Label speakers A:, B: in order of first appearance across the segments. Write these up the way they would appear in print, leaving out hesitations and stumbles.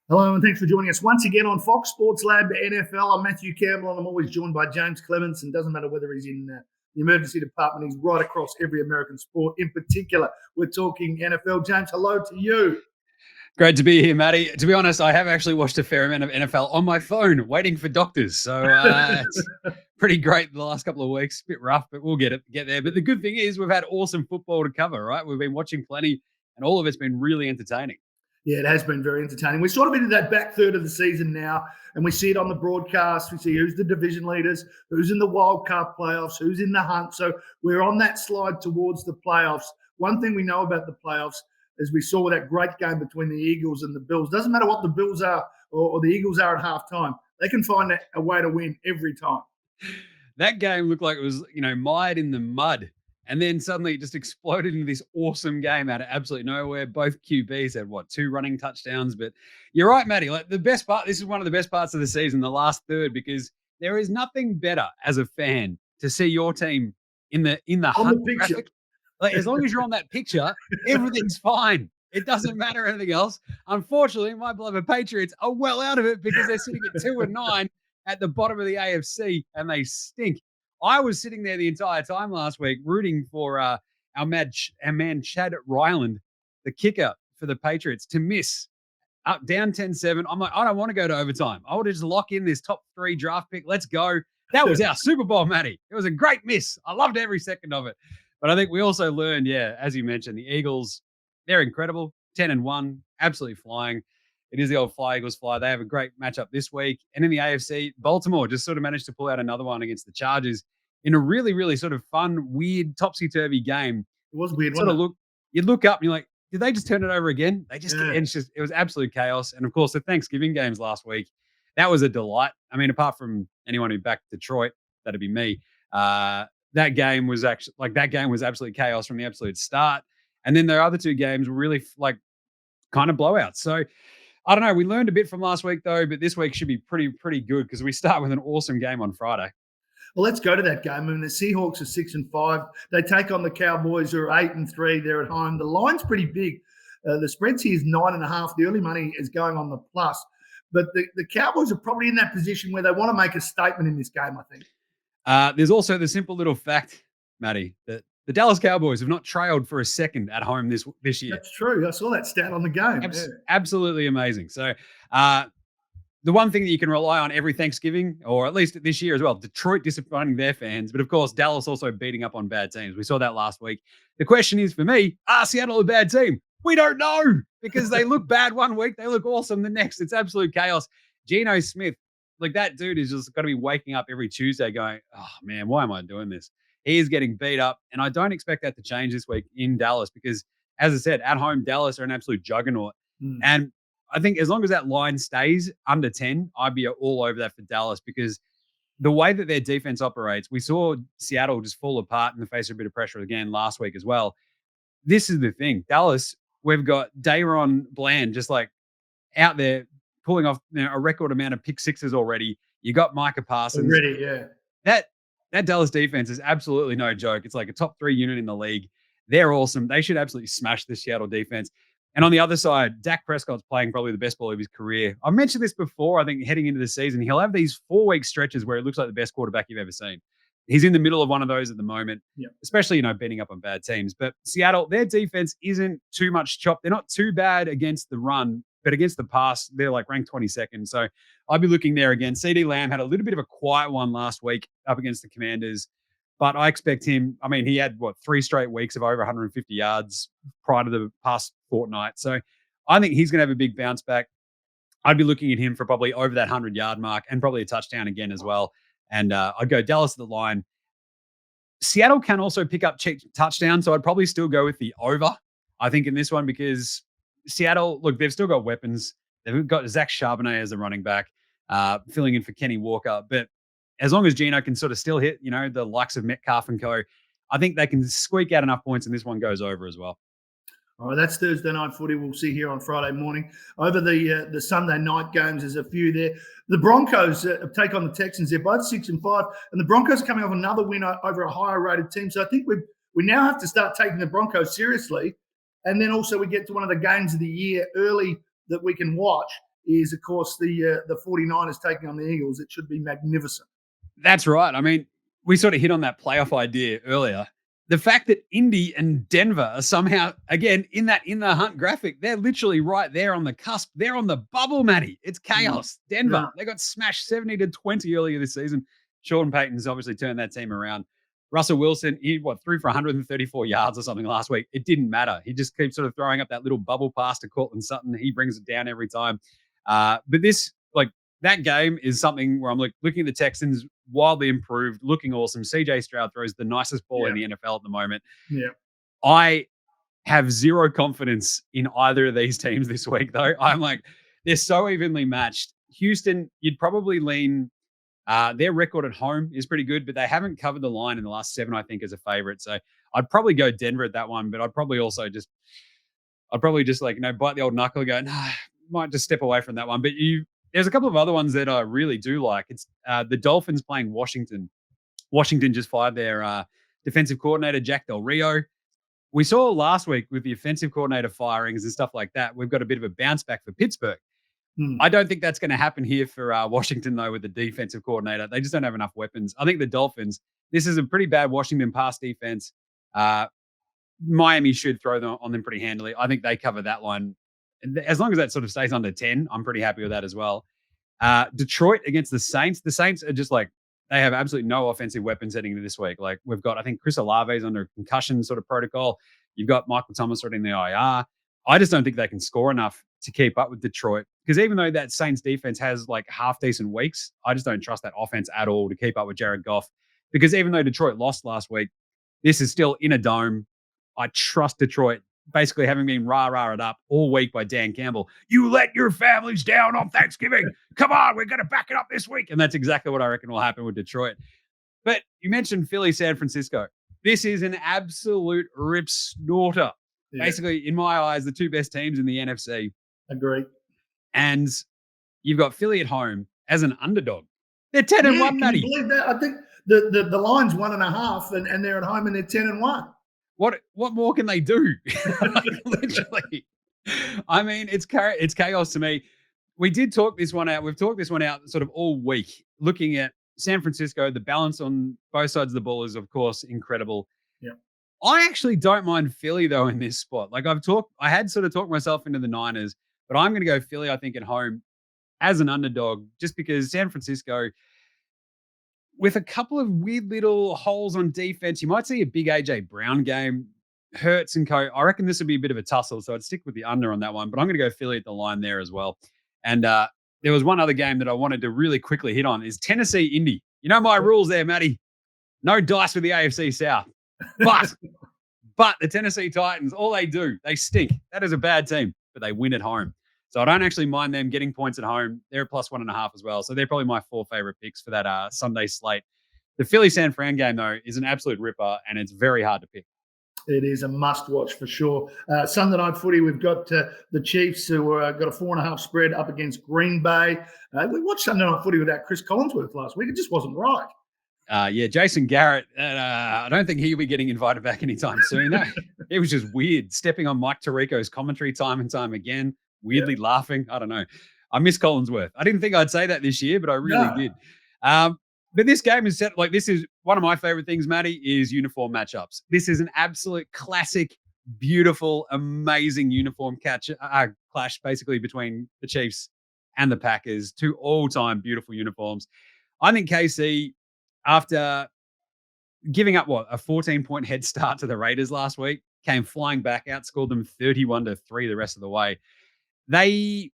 A: Hello and thanks for joining us once again on Fox Sports Lab NFL. I'm Matthew Campbell and I'm always joined by Jaymz Clements, and doesn't matter whether he's in the emergency department, he's right across every American sport. In particular, we're talking NFL. Jaymz, hello to you.
B: Great to be here, Matty. To be honest, I have actually watched a fair amount of NFL on my phone waiting for doctors. So it's pretty great the last couple of weeks. A bit rough, but we'll get there. But the good thing is we've had awesome football to cover, right? We've been watching plenty and all of it's been really entertaining.
A: Yeah, it has been very entertaining. We're sort of into that back third of the season now, and we see it on the broadcast. We see who's the division leaders, who's in the wild card playoffs, who's in the hunt. So we're on that slide towards the playoffs. One thing we know about the playoffs, as we saw with that great game between the Eagles and the Bills, doesn't matter what the Bills are or the Eagles are at halftime, they can find a way to win every time.
B: That game looked like it was, mired in the mud. And then suddenly it just exploded into this awesome game out of absolutely nowhere. Both QBs had, two running touchdowns. But you're right, Matty. Like, the best part, this is one of the best parts of the season, the last third, because there is nothing better as a fan to see your team in the hunt graphic. Like, as long as you're on that picture, everything's fine. It doesn't matter anything else. Unfortunately, my beloved Patriots are well out of it because they're sitting at 2-9 at the bottom of the AFC, and they stink. I was sitting there the entire time last week rooting for our man Chad Ryland, the kicker for the Patriots, to miss up down 10-7. I'm like, I don't want to go to overtime. I want to just lock in this top 3 draft pick. Let's go. That was our Super Bowl, Matty. It was a great miss. I loved every second of it. But I think we also learned, as you mentioned, the Eagles, they're incredible. 10-1, absolutely flying. It is the old fly, Eagles fly. They have a great matchup this week. And in the AFC, Baltimore just sort of managed to pull out another one against the Chargers in a really, really sort of fun, weird, topsy-turvy game.
A: It was weird,
B: you'd look up and you're like, did they just turn it over again? They just, and it was absolute chaos. And of course, the Thanksgiving games last week, that was a delight. I mean, apart from anyone who backed Detroit, that'd be me. That game was absolute chaos from the absolute start. And then their other 2 games were really kind of blowouts. So I don't know. We learned a bit from last week though, but this week should be pretty good because we start with an awesome game on Friday.
A: Well, let's go to that game. I mean, the Seahawks are 6-5. They take on the Cowboys, who are 8-3. They're at home. The line's pretty big. The spread here is 9.5. The early money is going on the plus. But the Cowboys are probably in that position where they want to make a statement in this game, I think.
B: There's also the simple little fact, Matty, that the Dallas Cowboys have not trailed for a second at home this year.
A: That's true. I saw that stat on the game.
B: Absolutely amazing. So the one thing that you can rely on every Thanksgiving, or at least this year as well, Detroit disappointing their fans, but of course, Dallas also beating up on bad teams. We saw that last week. The question is for me, are Seattle a bad team? We don't know, because they look bad one week, they look awesome the next. It's absolute chaos. Geno Smith, that dude is just got to be waking up every Tuesday going, oh man, why am I doing this? He is getting beat up, and I don't expect that to change this week in Dallas because, as I said, at home, Dallas are an absolute juggernaut. And I think as long as that line stays under 10, I'd be all over that for Dallas because the way that their defense operates, we saw Seattle just fall apart in the face of a bit of pressure again last week as well. This is the thing. Dallas, we've got Dayron Bland just out there pulling off a record amount of pick sixes already. You got Micah Parsons. That Dallas defense is absolutely no joke. It's like a top 3 unit in the league. They're awesome. They should absolutely smash the Seattle defense. And on the other side, Dak Prescott's playing probably the best ball of his career. I've mentioned this before, I think, heading into the season. He'll have these 4-week stretches where it looks like the best quarterback you've ever seen. He's in the middle of one of those at the moment, especially, beating up on bad teams. But Seattle, their defense isn't too much chop. They're not too bad against the run, but against the pass, they're ranked 22nd. So I'd be looking there again. CD Lamb had a little bit of a quiet one last week up against the Commanders. But I expect him, he had, 3 straight weeks of over 150 yards prior to the past fortnight. So I think he's going to have a big bounce back. I'd be looking at him for probably over that 100-yard mark and probably a touchdown again as well. And I'd go Dallas to the line. Seattle can also pick up touchdowns, so I'd probably still go with the over, I think, in this one because Seattle, look, they've still got weapons. They've got Zach Charbonnet as a running back, filling in for Kenny Walker. But as long as Geno can sort of still hit, the likes of Metcalf and co, I think they can squeak out enough points and this one goes over as well.
A: All right, that's Thursday night footy. We'll see here on Friday morning. Over the Sunday night games, there's a few there. The Broncos take on the Texans. They're both 6-5, and the Broncos are coming off another win over a higher-rated team. So I think we now have to start taking the Broncos seriously. And then also we get to one of the games of the year early that we can watch. is, of course, the 49ers taking on the Eagles. It should be magnificent.
B: That's right. I mean, we sort of hit on that playoff idea earlier. The fact that Indy and Denver are somehow, again, in the hunt graphic, they're literally right there on the cusp. They're on the bubble, Matty. It's chaos. Denver, they got smashed 70-20 earlier this season. Sean Payton's obviously turned that team around. Russell Wilson, he threw for 134 yards or something last week. It didn't matter. He just keeps sort of throwing up that little bubble pass to Cortland Sutton. He brings it down every time. But this, that game is something where I'm looking at the Texans, wildly improved, looking awesome. CJ Stroud throws the nicest ball in the NFL at the moment.
A: Yeah. I
B: have zero confidence in either of these teams this week, though. I'm they're so evenly matched. Houston, you'd probably lean. Their record at home is pretty good, but they haven't covered the line in the last 7, I think, as a favorite. So I'd probably go Denver at that one, but I'd probably also just bite the old knuckle and go, nah, might just step away from that one. But there's a couple of other ones that I really do like. It's the Dolphins playing Washington. Washington just fired their defensive coordinator, Jack Del Rio. We saw last week with the offensive coordinator firings and stuff like that, we've got a bit of a bounce back for Pittsburgh. I don't think that's going to happen here for Washington, though, with the defensive coordinator. They just don't have enough weapons. I think the Dolphins, this is a pretty bad Washington pass defense. Miami should throw them on them pretty handily. I think they cover that line. As long as that sort of stays under 10, I'm pretty happy with that as well. Detroit against the Saints. The Saints are just they have absolutely no offensive weapons heading into this week. We've got, I think, Chris Olave's under concussion sort of protocol. You've got Michael Thomas already in the IR. I just don't think they can score enough to keep up with Detroit. Because even though that Saints defense has half decent weeks, I just don't trust that offense at all to keep up with Jared Goff. Because even though Detroit lost last week, this is still in a dome. I trust Detroit, basically having been rah-rah'd up all week by Dan Campbell. You let your families down on Thanksgiving. Come on, we're going to back it up this week. And that's exactly what I reckon will happen with Detroit. But you mentioned Philly, San Francisco. This is an absolute rip snorter. Yeah. Basically, in my eyes, the two best teams in the NFC.
A: Agree.
B: And you've got Philly at home as an underdog. They're 10-1, Matty.
A: Can you believe that? I think the line's 1.5, and they're at home and they're 10-1.
B: What more can they do? Literally. I mean, it's chaos to me. We did talk this one out. We've talked this one out sort of all week, looking at San Francisco. The balance on both sides of the ball is, of course, incredible.
A: Yeah.
B: I actually don't mind Philly, though, in this spot. I had sort of talked myself into the Niners, but I'm going to go Philly, I think, at home as an underdog, just because San Francisco, with a couple of weird little holes on defense, you might see a big A.J. Brown game. Hurts and co. I reckon this would be a bit of a tussle, so I'd stick with the under on that one, but I'm going to go Philly at the line there as well. And there was one other game that I wanted to really quickly hit on is Tennessee-Indy. You know my rules there, Matty. No dice with the AFC South. But the Tennessee Titans, all they do, they stink. That is a bad team, but they win at home. So I don't actually mind them getting points at home. They're plus 1.5 as well. So they're probably my 4 favorite picks for that Sunday slate. The Philly-San Fran game, though, is an absolute ripper, and it's very hard to pick.
A: It is a must-watch for sure. Sunday night footy, we've got the Chiefs who got a 4.5 spread up against Green Bay. We watched Sunday night footy without Chris Collinsworth last week. It just wasn't right.
B: Jason Garrett, I don't think he'll be getting invited back anytime soon. It was just weird, stepping on Mike Tirico's commentary time and time again, weirdly laughing. I don't know. I miss Collinsworth. I didn't think I'd say that this year, but I really did. But this game is set this is one of my favorite things, Matty, is uniform matchups. This is an absolute classic, beautiful, amazing uniform clash basically between the Chiefs and the Packers. 2 all-time beautiful uniforms. I think KC, after giving up a 14-point head start to the Raiders last week, came flying back, outscored them 31-3 the rest of the way. They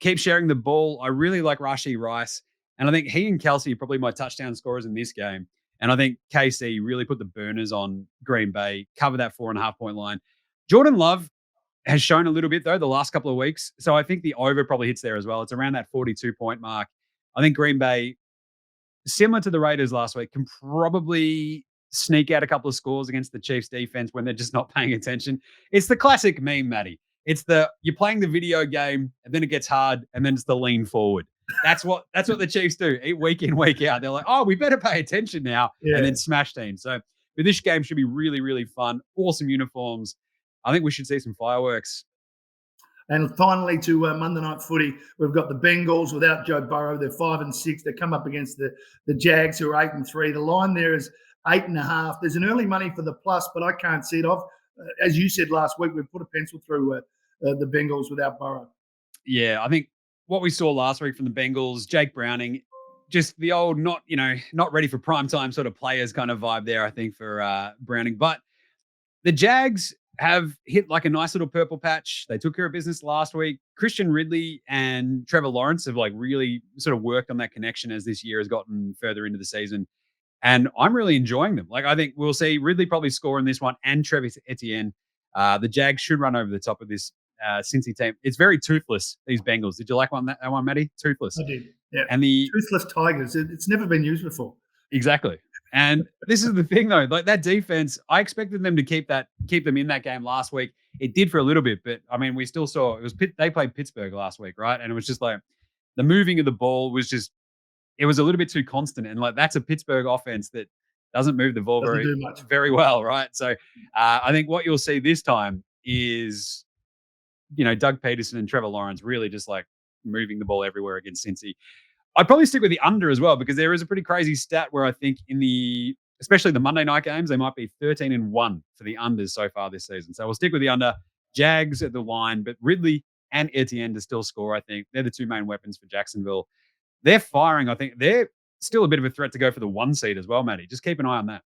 B: keep sharing the ball. I really like Rashee Rice. And I think he and Kelsey are probably my touchdown scorers in this game. And I think KC really put the burners on Green Bay, cover that 4.5-point line. Jordan Love has shown a little bit, though, the last couple of weeks. So I think the over probably hits there as well. It's around that 42-point mark. I think Green Bay, similar to the Raiders last week, can probably sneak out a couple of scores against the Chiefs defense when they're just not paying attention. It's the classic meme, Matty. It's you're playing the video game and then it gets hard and then it's the lean forward. That's what the Chiefs do week in, week out. They're like, oh, we better pay attention now, and then smash teams. So this game should be really, really fun. Awesome uniforms. I think we should see some fireworks.
A: And finally, to Monday night footy, we've got the Bengals without Joe Burrow. They're 5-6. They come up against the Jags, who are 8-3. The line there is 8.5. There's an early money for the plus, but I can't see it off. As you said last week, we've put a pencil through the Bengals without Burrow.
B: Yeah, I think what we saw last week from the Bengals, Jake Browning, just the old not ready for prime time sort of players kind of vibe there, I think, for Browning. But the Jags have hit like a nice little purple patch. They took care of business last week. Christian Ridley and Trevor Lawrence have like really sort of worked on that connection as this year has gotten further into the season. And I'm really enjoying them. Like, I think we'll see Ridley probably score in this one and Travis Etienne. The Jags should run over the top of this Cincy team. It's very toothless, these Bengals. Did you like that one, Matty? Toothless.
A: I did. Yeah.
B: And the
A: toothless Tigers. It's never been used before.
B: Exactly. And this is the thing, though. Like, that defense, I expected them to keep them in that game last week. It did for a little bit, but I mean, we still saw they played Pittsburgh last week, right? And it was just like the moving of the ball was just, it was a little bit too constant. And like, that's a Pittsburgh offense that doesn't move the ball very well, right? So I think what you'll see this time is, Doug Peterson and Trevor Lawrence really just like moving the ball everywhere against Cincy. I'd probably stick with the under as well, because there is a pretty crazy stat where I think especially the Monday night games, they might be 13-1 for the unders so far this season. So we'll stick with the under. Jags at the line, but Ridley and Etienne to still score, I think. They're the two main weapons for Jacksonville. They're firing. I think they're still a bit of a threat to go for the 1 seed as well, Matty. Just keep an eye on that.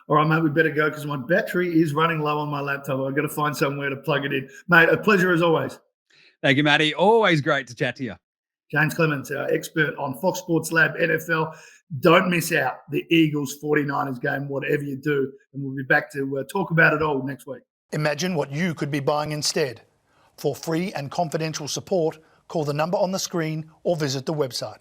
A: All right, mate, we better go because my battery is running low on my laptop. I've got to find somewhere to plug it in. Mate, a pleasure as always.
B: Thank you, Matty. Always great to chat to you.
A: Jaymz Clements, our expert on Fox Sports Lab NFL. Don't miss out the Eagles 49ers game, whatever you do. And we'll be back to talk about it all next week.
C: Imagine what you could be buying instead. For free and confidential support, call the number on the screen or visit the website.